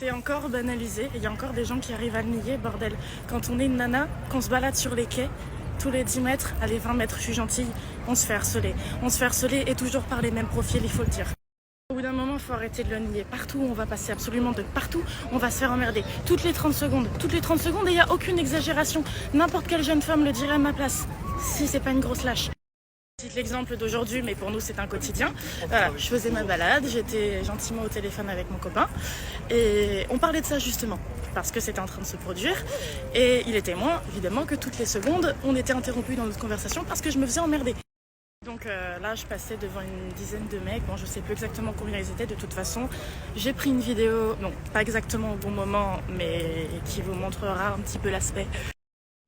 C'est encore banalisé et il y a encore des gens qui arrivent à le nier, bordel. Quand on est une nana, qu'on se balade sur les quais, tous les 10 mètres, allez 20 mètres, je suis gentille, on se fait harceler. On se fait harceler et toujours par les mêmes profils, il faut le dire. Au bout d'un moment, il faut arrêter de le nier. Partout où on va passer, absolument de partout, on va se faire emmerder. Toutes les 30 secondes, et il n'y a aucune exagération. N'importe quelle jeune femme le dirait à ma place, si c'est pas une grosse lâche. C'est l'exemple d'aujourd'hui, mais pour nous c'est un quotidien. Voilà, je faisais ma balade, j'étais gentiment au téléphone avec mon copain et on parlait de ça justement parce que c'était en train de se produire et il est témoin évidemment que toutes les secondes on était interrompu dans notre conversation parce que je me faisais emmerder. Donc là je passais devant une dizaine de mecs, bon je sais plus exactement combien ils étaient de toute façon. J'ai pris une vidéo, non pas exactement au bon moment mais qui vous montrera un petit peu l'aspect.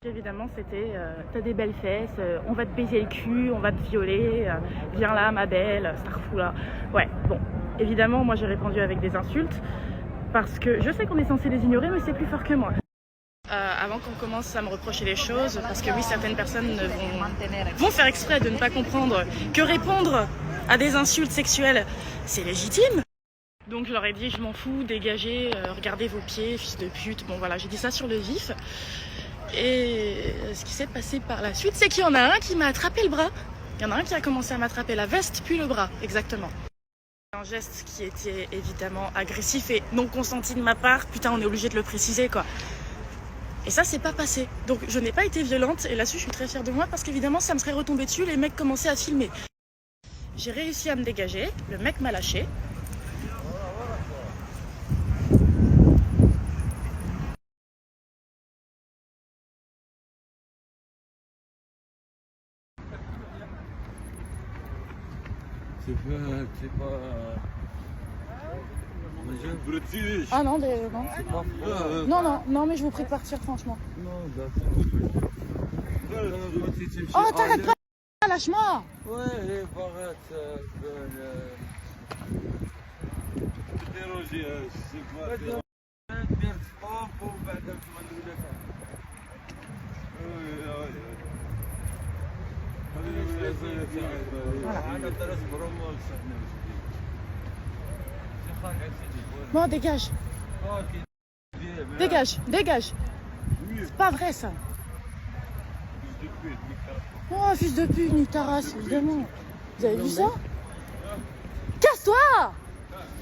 Évidemment, c'était t'as des belles fesses, on va te baiser le cul, on va te violer, viens là ma belle, ça refout là. Ouais, bon, évidemment, moi j'ai répondu avec des insultes parce que je sais qu'on est censé les ignorer, mais c'est plus fort que moi. Avant qu'on commence à me reprocher les choses, parce que oui, certaines personnes vont faire exprès de ne pas comprendre que répondre à des insultes sexuelles, c'est légitime. Donc je leur ai dit, je m'en fous, dégagez, regardez vos pieds, fils de pute. Bon voilà, j'ai dit ça sur le vif. Et ce qui s'est passé par la suite, c'est qu'il y en a un qui m'a attrapé le bras. Il y en a un qui a commencé à m'attraper la veste, puis le bras, exactement. Un geste qui était évidemment agressif et non consenti de ma part. Putain, on est obligé de le préciser, quoi. Et ça, c'est pas passé. Donc, je n'ai pas été violente. Et là-dessus, je suis très fière de moi parce qu'évidemment, ça me serait retombé dessus. Les mecs commençaient à filmer. J'ai réussi à me dégager. Le mec m'a lâché. C'est pas... British. Ah non, non. C'est pas Non, mais je vous prie de partir, franchement. Non, d'accord. Oh, t'arrêtes pas, lâche-moi. Ouais, arrête. Déroger, c'est pas... Bon, dégage. Dégage. C'est pas vrai, ça. Oh, fils de pute, nique ta race, évidemment. Vous avez vu ça? Casse-toi!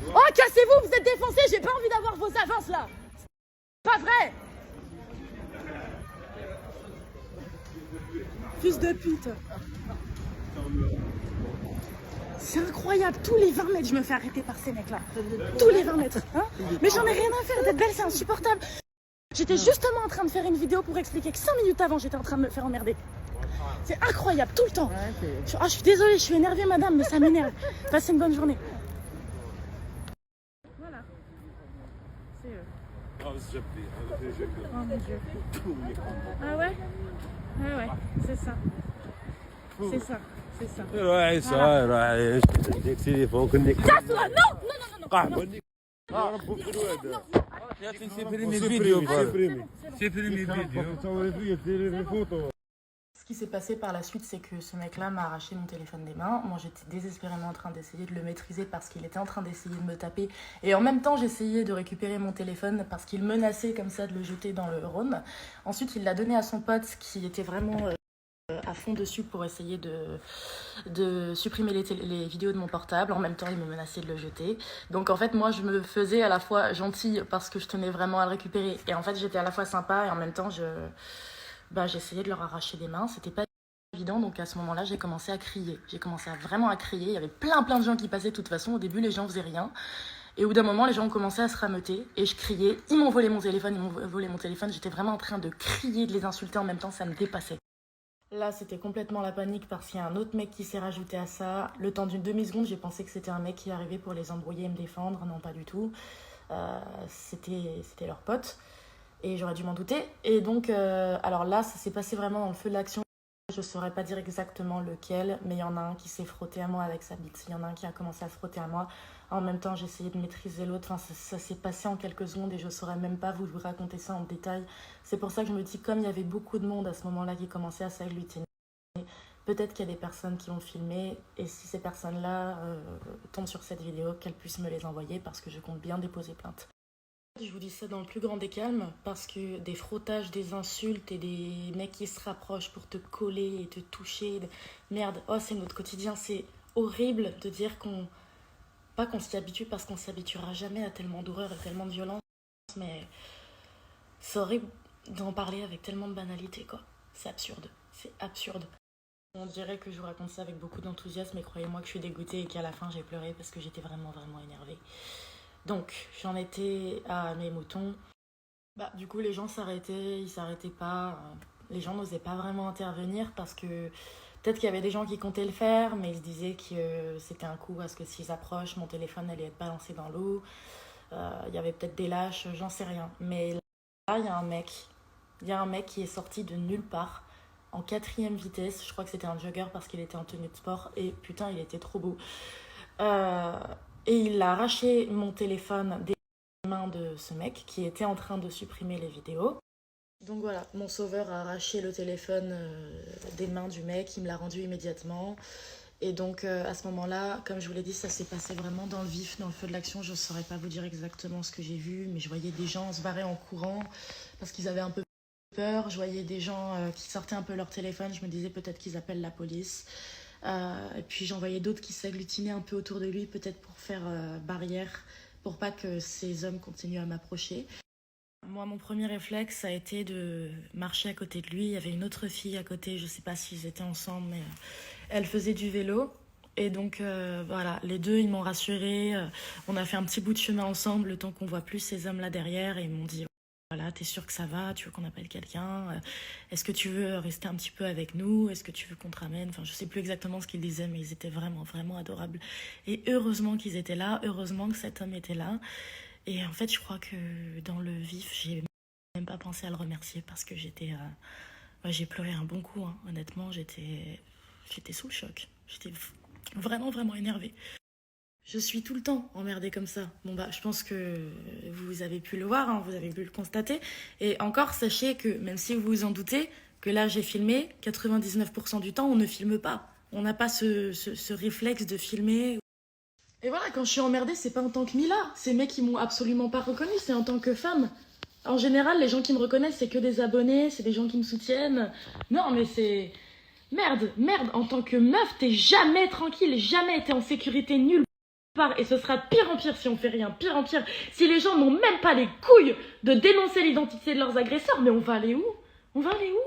Oh, cassez-vous, vous êtes défoncés, j'ai pas envie d'avoir vos avances, là. C'est pas vrai. Fils de pute. C'est incroyable, tous les 20 mètres, je me fais arrêter par ces mecs-là. Tous les 20 mètres. Hein, mais j'en ai rien à faire, d'être belle, c'est insupportable. J'étais justement en train de faire une vidéo pour expliquer que 5 minutes avant, j'étais en train de me faire emmerder. C'est incroyable, tout le temps. Je suis désolée, je suis énervée, madame, mais ça m'énerve. Passez une bonne journée. Voilà. C'est eux. Oh mon Dieu. Ah ouais? Ouais, c'est ça. C'est ça. راعي صغير راعي ديك التليفون كني Casse-toi! Non! قحبني نعرفو في الواد يا اخي سيبريمي الفيديو سيبريمي الفيديو تصوري فيا في فوتو. Ce qui s'est passé par la suite, c'est que ce mec-là m'a arraché mon téléphone des mains. Moi, j'étais désespérément en train d'essayer de le maîtriser parce qu'il était en train d'essayer de me taper. Et en même temps, j'essayais de récupérer mon téléphone parce qu'il menaçait comme ça de le jeter dans le Rhône. Ensuite, il l'a donné à son pote qui était vraiment à fond dessus pour essayer de supprimer les vidéos de mon portable. En même temps, il me menaçait de le jeter. Donc en fait, moi, je me faisais à la fois gentille parce que je tenais vraiment à le récupérer. Et en fait, j'étais à la fois sympa et en même temps, j'essayais de leur arracher des mains. C'était pas évident, donc à ce moment-là, j'ai commencé à crier. J'ai commencé vraiment à crier. Il y avait plein de gens qui passaient de toute façon. Au début, les gens faisaient rien. Et au bout d'un moment, les gens ont commencé à se rameuter. Et je criais. Ils m'ont volé mon téléphone. J'étais vraiment en train de crier, de les insulter en même temps. Ça me dépassait. Là, c'était complètement la panique parce qu'il y a un autre mec qui s'est rajouté à ça. Le temps d'une demi-seconde, j'ai pensé que c'était un mec qui arrivait pour les embrouiller et me défendre. Non, pas du tout. C'était leur pote. Et j'aurais dû m'en douter. Et donc, alors là, ça s'est passé vraiment dans le feu de l'action. Je ne saurais pas dire exactement lequel, mais il y en a un qui s'est frotté à moi avec sa bite. Il y en a un qui a commencé à se frotter à moi. En même temps, j'essayais de maîtriser l'autre. Enfin, ça s'est passé en quelques secondes et je ne saurais même pas vous raconter ça en détail. C'est pour ça que je me dis, comme il y avait beaucoup de monde à ce moment-là qui commençait à s'agglutiner, peut-être qu'il y a des personnes qui ont filmé. Et si ces personnes-là tombent sur cette vidéo, qu'elles puissent me les envoyer parce que je compte bien déposer plainte. Je vous dis ça dans le plus grand des calmes parce que des frottages, des insultes et des mecs qui se rapprochent pour te coller et te toucher. Merde, oh c'est notre quotidien, c'est horrible de dire qu'on... Pas qu'on s'y habitue parce qu'on s'habituera jamais à tellement d'horreur et tellement de violence, mais c'est horrible d'en parler avec tellement de banalité quoi. C'est absurde, c'est absurde. On dirait que je vous raconte ça avec beaucoup d'enthousiasme et croyez-moi que je suis dégoûtée et qu'à la fin j'ai pleuré parce que j'étais vraiment énervée. Donc, j'en étais à mes moutons. Bah, du coup, les gens s'arrêtaient, ils s'arrêtaient pas. Les gens n'osaient pas vraiment intervenir parce que peut-être qu'il y avait des gens qui comptaient le faire, mais ils se disaient que c'était un coup parce que s'ils approchent, mon téléphone allait être balancé dans l'eau. Il y avait peut-être des lâches, j'en sais rien. Mais là, il y a un mec. Il y a un mec qui est sorti de nulle part en 4e vitesse. Je crois que c'était un jogger parce qu'il était en tenue de sport. Et putain, il était trop beau. Et il a arraché mon téléphone des mains de ce mec qui était en train de supprimer les vidéos. Donc voilà, mon sauveur a arraché le téléphone des mains du mec, il me l'a rendu immédiatement. Et donc à ce moment-là, comme je vous l'ai dit, ça s'est passé vraiment dans le vif, dans le feu de l'action. Je ne saurais pas vous dire exactement ce que j'ai vu, mais je voyais des gens se barrer en courant parce qu'ils avaient un peu peur. Je voyais des gens qui sortaient un peu leur téléphone, je me disais peut-être qu'ils appellent la police. Et puis j'en voyais d'autres qui s'agglutinaient un peu autour de lui, peut-être pour faire barrière, pour pas que ces hommes continuent à m'approcher. Moi, mon premier réflexe, ça a été de marcher à côté de lui. Il y avait une autre fille à côté, je sais pas s'ils étaient ensemble, mais elle faisait du vélo. Et donc voilà, les deux, ils m'ont rassurée. On a fait un petit bout de chemin ensemble, le temps qu'on voit plus ces hommes-là derrière, et ils m'ont dit... Voilà, t'es sûr que ça va? Tu veux qu'on appelle quelqu'un? Est-ce que tu veux rester un petit peu avec nous? Est-ce que tu veux qu'on te ramène? Enfin, je sais plus exactement ce qu'ils disaient, mais ils étaient vraiment adorables. Et heureusement qu'ils étaient là, heureusement que cet homme était là. Et en fait, je crois que dans le vif, j'ai même pas pensé à le remercier parce que j'étais... j'ai pleuré un bon coup, hein. Honnêtement, j'étais sous le choc. J'étais vraiment énervée. Je suis tout le temps emmerdée comme ça. Bon bah, je pense que vous avez pu le voir, hein, vous avez pu le constater. Et encore, sachez que, même si vous vous en doutez, que là j'ai filmé, 99% du temps, on ne filme pas. On n'a pas ce réflexe de filmer. Et voilà, quand je suis emmerdée, c'est pas en tant que Mila. Ces mecs, ils m'ont absolument pas reconnue, c'est en tant que femme. En général, les gens qui me reconnaissent, c'est que des abonnés, c'est des gens qui me soutiennent. Non, mais c'est... Merde, en tant que meuf, t'es jamais tranquille, jamais t'es en sécurité nulle part. Et ce sera de pire en pire si on fait rien, pire en pire. Si les gens n'ont même pas les couilles de dénoncer l'identité de leurs agresseurs, mais on va aller où? On va aller où?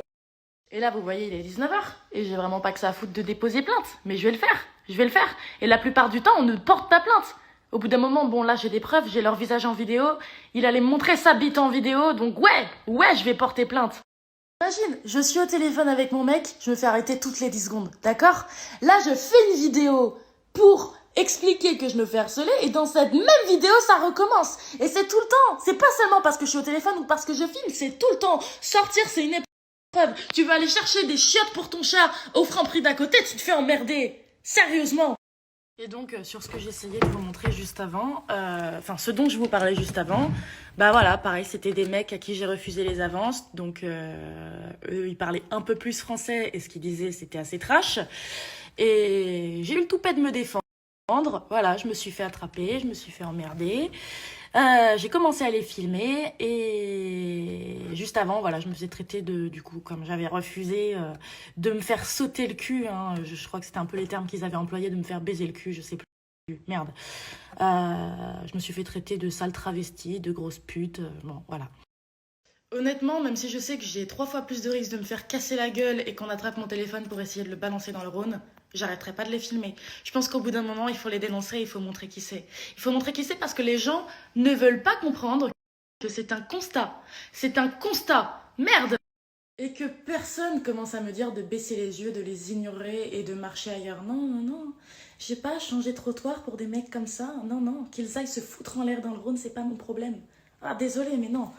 Et là, vous voyez, il est 19h. Et j'ai vraiment pas que ça à foutre de déposer plainte. Mais je vais le faire. Et la plupart du temps, on ne porte pas plainte. Au bout d'un moment, bon là j'ai des preuves, j'ai leur visage en vidéo. Il allait me montrer sa bite en vidéo, donc ouais, je vais porter plainte. Imagine, je suis au téléphone avec mon mec, je me fais arrêter toutes les 10 secondes, d'accord? Là, je fais une vidéo pour expliquer que je me fais harceler et dans cette même vidéo, ça recommence. Et c'est tout le temps. C'est pas seulement parce que je suis au téléphone ou parce que je filme, c'est tout le temps. Sortir, c'est une épreuve. Tu vas aller chercher des chiottes pour ton chat au Franprix d'à côté, tu te fais emmerder. Sérieusement. Et donc, sur ce que j'essayais de vous montrer juste avant, ce dont je vous parlais juste avant, bah voilà, pareil, c'était des mecs à qui j'ai refusé les avances, donc eux, ils parlaient un peu plus français, et ce qu'ils disaient, c'était assez trash, et j'ai eu le toupet de me défendre, voilà, je me suis fait attraper, je me suis fait emmerder, j'ai commencé à les filmer, et juste avant, voilà, je me faisais traiter du coup, comme j'avais refusé de me faire sauter le cul, hein, je crois que c'était un peu les termes qu'ils avaient employés, de me faire baiser le cul, je sais plus. Merde. Je me suis fait traiter de sale travestie, de grosse pute, bon, voilà. Honnêtement, même si je sais que j'ai 3 fois plus de risques de me faire casser la gueule et qu'on attrape mon téléphone pour essayer de le balancer dans le Rhône, j'arrêterai pas de les filmer. Je pense qu'au bout d'un moment, il faut les dénoncer, il faut montrer qui c'est. Il faut montrer qui c'est parce que les gens ne veulent pas comprendre que c'est un constat. C'est un constat. Merde! Et que personne commence à me dire de baisser les yeux, de les ignorer et de marcher ailleurs. Non. J'ai pas changé de trottoir pour des mecs comme ça. Non. Qu'ils aillent se foutre en l'air dans le Rhône, c'est pas mon problème. Ah, désolé, mais non.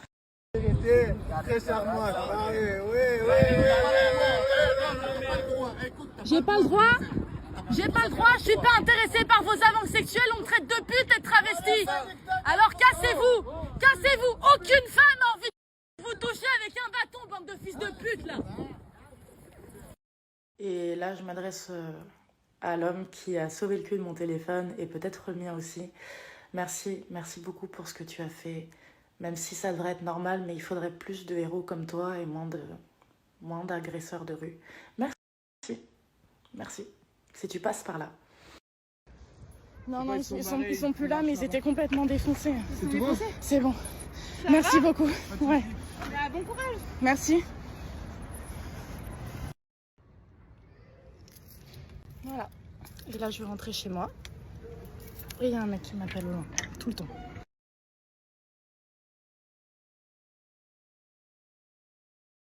J'ai pas le droit, je suis pas intéressée par vos avances sexuelles, on me traite de pute et de travesti. Alors cassez-vous, aucune femme n'a envie de vous toucher avec un bâton, bande de fils de pute là. Et là je m'adresse à l'homme qui a sauvé le cul de mon téléphone et peut-être le mien aussi. Merci beaucoup pour ce que tu as fait. Même si ça devrait être normal, mais il faudrait plus de héros comme toi et moins d'agresseurs de rue. Merci. Merci. Si tu passes par là. Non, non, ils sont plus là, mais ils étaient complètement défoncés. C'est tout bon? C'est bon. Merci beaucoup. Ouais. Bah, bon courage. Merci. Voilà. Et là, je vais rentrer chez moi. Et il y a un mec qui m'appelle au loin, tout le temps.